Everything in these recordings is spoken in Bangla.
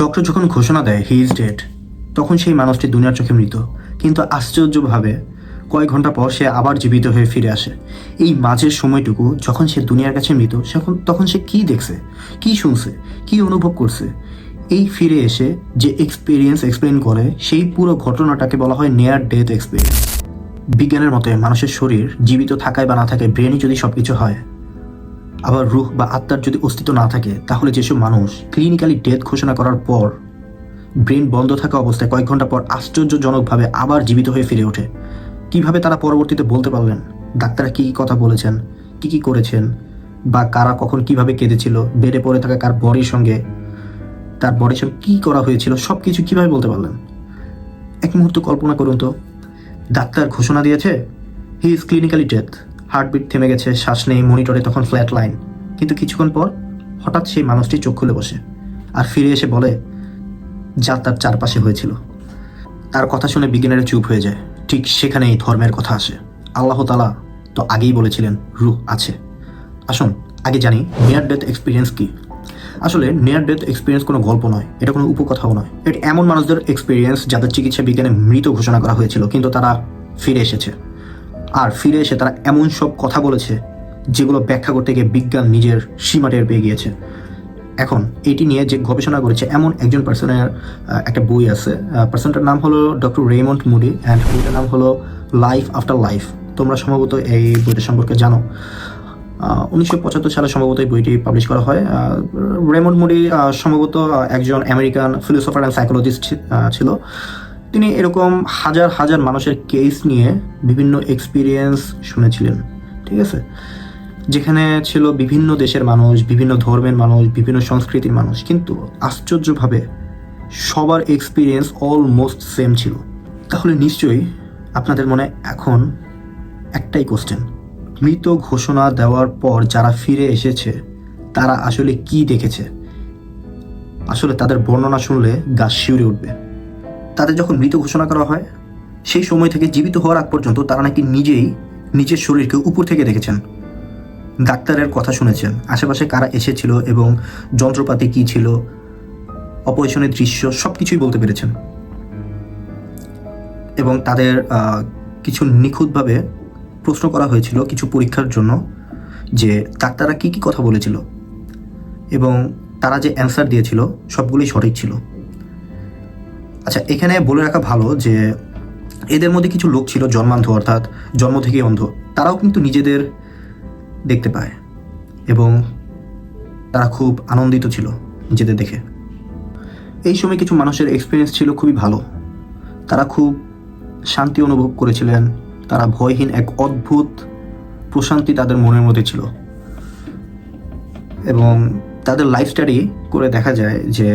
ডক্টর যখন ঘোষণা দেয় হি ইজ ডেড, তখন সেই মানুষটি দুনিয়ার চোখে মৃত, কিন্তু আশ্চর্যভাবে কয়েক ঘন্টা পর সে আবার জীবিত হয়ে ফিরে আসে। এই মাঝের সময়টুকু যখন সে দুনিয়ার কাছে মৃত, তখন সে কী দেখছে, কী শুনছে, কী অনুভব করছে, এই ফিরে এসে যে এক্সপিরিয়েন্স এক্সপ্লেন করে, সেই পুরো ঘটনাটাকে বলা হয় নিয়ার ডেথ এক্সপিরিয়েন্স। বিজ্ঞানের মতে মানুষের শরীর জীবিত থাকায় বা না থাকায় ব্রেনই যদি সব কিছু হয়, আবার রুহ বা আত্মার যদি অস্তিত্ব না থাকে, তাহলে যেসব মানুষ ক্লিনিক্যালি ডেথ ঘোষণা করার পর ব্রেন বন্ধ থাকা অবস্থায় কয়েক ঘন্টা পর আশ্চর্যজনকভাবে আবার জীবিত হয়ে ফিরে ওঠে, কিভাবে তারা পরবর্তীতে বলতে পারলেন ডাক্তাররা কী কী কথা বলেছেন, কী কী করেছেন, বা কারা কখন কিভাবে কেঁদেছিল, বেডে পড়ে থাকা কার বডির সঙ্গে কী করা হয়েছিল, সব কিছু কীভাবে বলতে পারলেন। এক মুহূর্ত কল্পনা করুন তো, ডাক্তার ঘোষণা দিয়েছে he is clinically death, heartbeat থেমে গেছে, শ্বাস নেই, মনিটরে তখন ফ্ল্যাট লাইন, কিন্তু কিছুক্ষণ পর হঠাৎ সেই মানুষটি চোখ খুলে বসে আর ফিরে এসে বলে যা তার চারপাশে হয়েছিল। তার কথা শুনে বিজ্ঞানীরা চুপ হয়ে যায়। ঠিক সেখানেই ধর্মের কথা আসে। আল্লাহ তাআলা তো আগেই বলেছিলেন রূহ আছে। আসুন আগে জানি নিয়ার ডেথ এক্সপিরিয়েন্স কি। আসলে নিয়ার ডেথ এক্সপিরিয়েন্স কোনো গল্প নয়, এটা কোনো উপকথাও নয়। এটা এমন মানুষদের এক্সপিরিয়েন্স যাদের চিকিৎসা বিজ্ঞানে মৃত ঘোষণা করা হয়েছিল, কিন্তু তারা ফিরে এসেছে। আর ফিরে এসে তারা এমন সব কথা বলেছে যেগুলো ব্যাখ্যা করতে গিয়ে বিজ্ঞান নিজের সীমা টের পেয়ে গিয়েছে। এখন এটি নিয়ে যে গবেষণা করেছে এমন একজন পার্সনের একটা বই আছে। পার্সনটার নাম হলো ডক্টর রেইমন্ড মুডি, অ্যান্ড বইটার নাম হলো লাইফ আফটার লাইফ। তোমরা সম্ভবত এই বইটা সম্পর্কে জানো। 1975 সালে সম্ভবত এই বইটি পাবলিশ করা হয়। রেইমন্ড মুডি সম্ভবত একজন আমেরিকান ফিলোসফার অ্যান্ড সাইকোলজিস্ট ছিল। তিনি এরকম হাজার হাজার মানুষের কেস নিয়ে বিভিন্ন এক্সপিরিয়েন্স শুনেছিলেন, ঠিক আছে, যেখানে ছিল বিভিন্ন দেশের মানুষ, বিভিন্ন ধর্মের মানুষ, বিভিন্ন সংস্কৃতির মানুষ, কিন্তু আশ্চর্যভাবে সবার এক্সপিরিয়েন্স অলমোস্ট সেম ছিল। তাহলে নিশ্চয়ই আপনাদের মনে এখন একটাই কোশ্চেন, মৃত ঘোষণা দেওয়ার পর যারা ফিরে এসেছে তারা আসলে কি দেখেছে? আসলে তাদের বর্ণনা শুনলে গা শিউরে উঠবে। তাদের যখন মৃত ঘোষণা করা হয়, সেই সময় থেকে জীবিত হওয়ার আগ পর্যন্ত তারা নাকি নিজেই নিজের শরীরকে উপর থেকে দেখেছেন, ডাক্তারের কথা শুনেছেন, আশেপাশে কারা এসেছিল এবং যন্ত্রপাতি কী ছিল, অপারেশনের দৃশ্য সব কিছুই বলতে পেরেছেন। এবং তাদের কিছু নিখুঁতভাবে প্রশ্ন করা হয়েছিল কিছু পরীক্ষার জন্য যে ডাক্তাররা কী কী কথা বলেছিল, এবং তারা যে অ্যান্সার দিয়েছিল সবগুলোই সঠিক ছিল। আচ্ছা, এখানে বলে রাখা ভালো যে এদের মধ্যে কিছু লোক ছিল জন্মান্ধ, অর্থাৎ জন্ম থেকেই অন্ধ। তারাও কিন্তু নিজেদের দেখতে পায় এবং তারা খুব আনন্দিত ছিল নিজেদের দেখে। এই সময় কিছু মানুষের এক্সপিরিয়েন্স ছিল খুবই ভালো। তারা খুব শান্তি অনুভব করেছিলেন। তারা ভয়হীন, এক অদ্ভুত প্রশান্তি তাদের মনের মধ্যে ছিল, এবং তাদের লাইফ স্টাডি করে দেখা যায় যে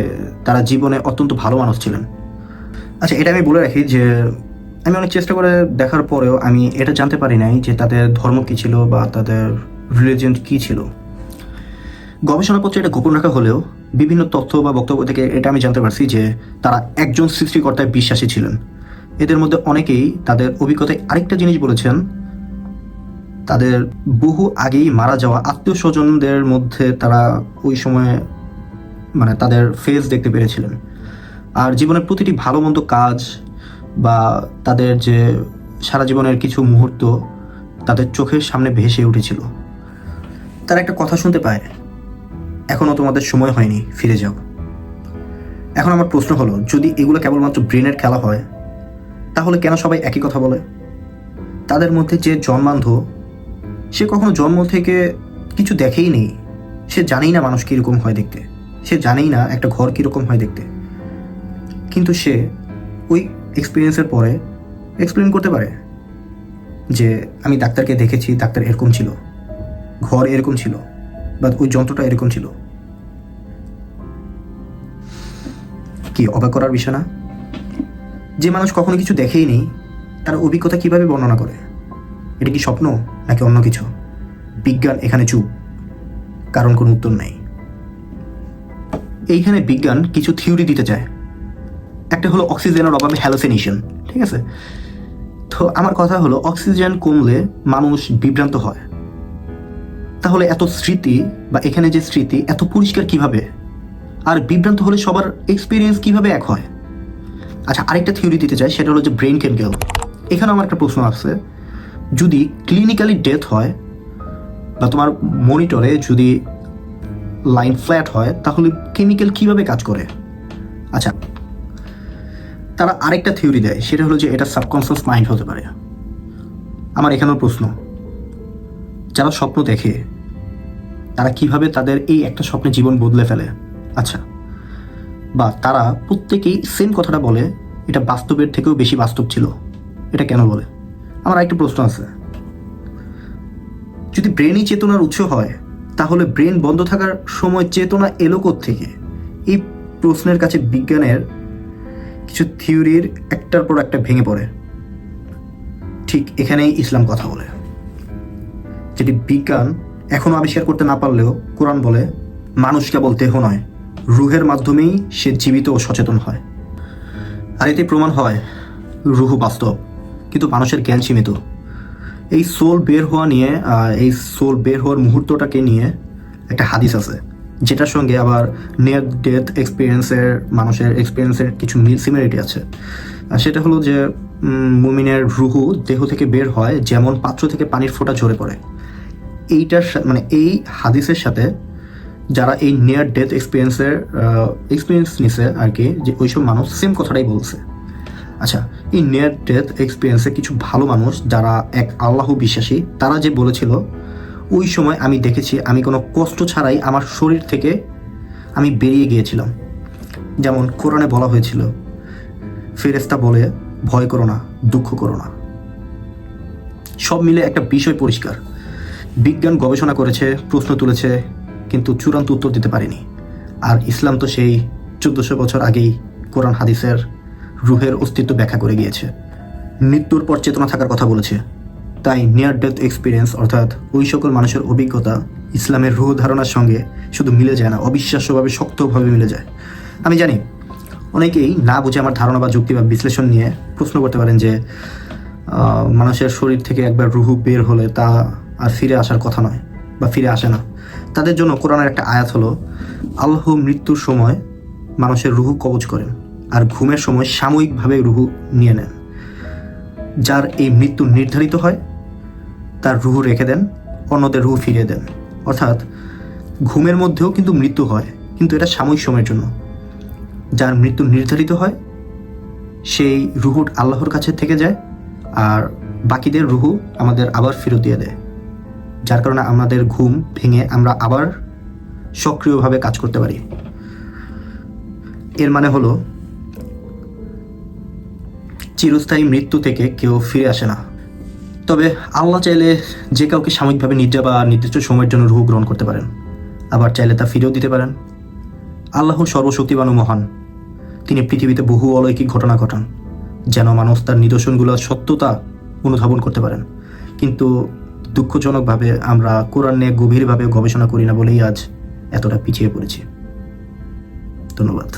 তারা জীবনে অত্যন্ত ভালো মানুষ ছিলেন। আচ্ছা, এটা আমি বলে রাখি যে আমি অনেক চেষ্টা করে দেখার পরেও আমি এটা জানতে পারি নাই যে তাদের ধর্ম কী ছিল বা তাদের রিলিজিয়ন কী ছিল। গবেষণাপত্রে এটা গোপন রাখা হলেও বিভিন্ন তথ্য বা বক্তব্য থেকে এটা আমি জানতে পারছি যে তারা একজন সৃষ্টিকর্তায় বিশ্বাসী ছিলেন। এদের মধ্যে অনেকেই তাদের অভিজ্ঞতায় আরেকটা জিনিস বলেছেন, তাদের বহু আগেই মারা যাওয়া আত্মীয় স্বজনদের মধ্যে তারা ওই সময়ে তাদের ফেস দেখতে পেরেছিলেন। আর জীবনের প্রতিটি ভালো মন্দ কাজ বা তাদের যে সারা জীবনের কিছু মুহূর্ত তাদের চোখের সামনে ভেসে উঠেছিল। তারা একটা কথা শুনতে পায়, এখনও তোমাদের সময় হয়নি, ফিরে যাও। এখন আমার প্রশ্ন হলো, যদি এগুলো কেবলমাত্র ব্রেনের খেলা হয়, তাহলে কেন সবাই একই কথা বলে? তাদের মধ্যে যে জন্মান্ধ, সে কখনো জন্ম থেকে কিছু দেখেই নেই। সে জানেই না মানুষ কীরকম হয় দেখতে, সে জানেই না একটা ঘর কীরকম হয় দেখতে, কিন্তু সে ওই এক্সপিরিয়েন্সের পরে এক্সপ্লেন করতে পারে যে আমি ডাক্তারকে দেখেছি, ডাক্তার এরকম ছিল, ঘর এরকম ছিল, বা ওই যন্ত্রটা এরকম ছিল। কি অবাক করার বিষয় না? যে মানুষ কখনো কিছু দেখেই নেই, তার অভিজ্ঞতা কিভাবে বর্ণনা করে? এটা কি স্বপ্ন নাকি অন্য কিছু? বিজ্ঞান এখানে চুপ, কারণ কোনো উত্তর নেই। এইখানে বিজ্ঞান কিছু থিওরি দিতে চায়। একটা হলো অক্সিজেনের অভাবে হ্যালোসিনেশন, ঠিক আছে? তো আমার কথা হলো, অক্সিজেন কমলে মানুষ বিভ্রান্ত হয়। তাহলে এত স্মৃতি বা এখানে যে স্মৃতি এত পরিষ্কার কিভাবে? আর বিভ্রান্ত হলে সবার এক্সপিরিয়েন্স কিভাবে এক হয়? আচ্ছা, আরেকটা থিওরি দিতে চাই, সেটা হলো যে ব্রেন ক্যান কিল। এখানে আমার একটা প্রশ্ন আছে, যদি ক্লিনিক্যালি ডেথ হয় বা তোমার মনিটরে যদি লাইন ফ্ল্যাট হয়, তাহলে কেমিক্যাল কিভাবে কাজ করে? আচ্ছা, তারা আরেকটা থিওরি দেয়, সেটা হলো যে এটা সাবকনসিয়াস মাইন্ড হতে পারে। আমার এখানেও প্রশ্ন, যারা স্বপ্ন দেখে তারা কিভাবে তাদের এই একটা স্বপ্নে জীবন বদলে ফেলে? আচ্ছা, বা তারা প্রত্যেকেই সেম কথাটা বলে, এটা বাস্তবের থেকেও বেশি বাস্তব ছিল, এটা কেন বলে? আমার আরেকটা প্রশ্ন আছে, যদি ব্রেনই চেতনার উৎস হয়, তাহলে ব্রেন বন্ধ থাকার সময় চেতনা এলো থেকে? এই প্রশ্নের কাছে বিজ্ঞানের কিছু থিওরির একটার পর একটা ভেঙে পড়ে। ঠিক এখানেই ইসলাম কথা বলে, যেটি বিজ্ঞান এখনো আবিষ্কার করতে না পারলেও কোরআন বলে মানুষ কেবল দেহ নয়, রুহের মাধ্যমেই সে জীবিত ও সচেতন হয়। আর এতে প্রমাণ হয় রুহ বাস্তব, কিন্তু মানুষের জ্ঞান সীমিত। এই সোল বের হওয়ার মুহূর্তটাকে নিয়ে একটা হাদিস আছে, যেটার সঙ্গে আবার নিয়ার ডেথ মানুষের এক্সপিরিয়েন্সের কিছু সিমিলারিটি আছে। সেটা হলো যে মুমিনের রুহু দেহ থেকে বের হয় যেমন পাত্র থেকে পানির ফোঁটা ঝরে পড়ে। এই হাদিসের সাথে যারা এই নিয়ার ডেথ এক্সপিরিয়েন্স নিছে আর কি, যে ওইসব মানুষ সেম কথাটাই বলছে। আচ্ছা, এই নিয়ার ডেথ এক্সপিরিয়েন্সে কিছু ভালো মানুষ যারা এক আল্লাহ বিশ্বাসী, তারা যে বলেছিল ওই সময় আমি দেখেছি আমি কোনো কষ্ট ছাড়াই আমার শরীর থেকে আমি বেরিয়ে গিয়েছিলাম। যেমন কোরআনে বলা হয়েছিল, ফেরেশতা বলে ভয় করো না, দুঃখ করো না। সব মিলে একটা বিষয় পরিষ্কার, বিজ্ঞান গবেষণা করেছে, প্রশ্ন তুলেছে, কিন্তু চূড়ান্ত উত্তর দিতে পারেনি। আর ইসলাম তো সেই 1400 বছর আগেই কোরআন হাদিসের রুহের অস্তিত্ব ব্যাখ্যা করে গিয়েছে, মৃত্যুর পর চেতনা থাকার কথা বলেছে। তাই নিয়ার ডেথ এক্সপিরিয়েন্স অর্থাৎ ওই সকল মানুষের অভিজ্ঞতা ইসলামের রুহ ধারণার সঙ্গে শুধু মিলে যায় না, অবিশ্বাস্যভাবে শক্তভাবে মিলে যায়। আমি জানি অনেকেই না বুঝে আমার ধারণা বা যুক্তি বা বিশ্লেষণ নিয়ে প্রশ্ন করতে পারেন যে মানুষের শরীর থেকে একবার রুহু বের হলে তা আর ফিরে আসার কথা নয় বা ফিরে আসে না। তাদের জন্য কোরআনের একটা আয়াত হলো, আল্লাহ মৃত্যুর সময় মানুষের রুহু কবজ করেন আর ঘুমের সময় সাময়িকভাবে রুহু নিয়ে নেন। যার এই মৃত্যু নির্ধারিত হয় তার রুহু রেখে দেন, অন্যদের রুহু ফিরিয়ে দেন। অর্থাৎ ঘুমের মধ্যেও কিন্তু মৃত্যু হয়, কিন্তু এটা সাময়িক সময়ের জন্য। যার মৃত্যু নির্ধারিত হয় সেই রুহু আল্লাহর কাছে থেকে যায়, আর বাকিদের রুহু আমাদের আবার ফেরত দিয়ে দেয়, যার কারণে আমাদের ঘুম ভেঙে আমরা আবার সক্রিয়ভাবে কাজ করতে পারি। এর মানে হলো চিরস্থায়ী মৃত্যু থেকে কেউ ফিরে আসে না। তবে আল্লাহ চাইলে যে কাউকে সাময়িকভাবে নিদ্রা বা নির্দিষ্ট সময়ের জন্য রুহ গ্রহণ করতে পারেন, আবার চাইলে তা ফিরেও দিতে পারেন। আল্লাহ সর্বশক্তিমান ও মহান, তিনি পৃথিবীতে বহু অলৌকিক ঘটনা ঘটান যেন মানুষ তার নিদর্শনগুলোর সত্যতা অনুধাবন করতে পারেন। কিন্তু দুঃখজনকভাবে আমরা কোরআন নিয়ে গভীরভাবে গবেষণা করি না বলেই আজ এতটা পিছিয়ে পড়েছি। ধন্যবাদ।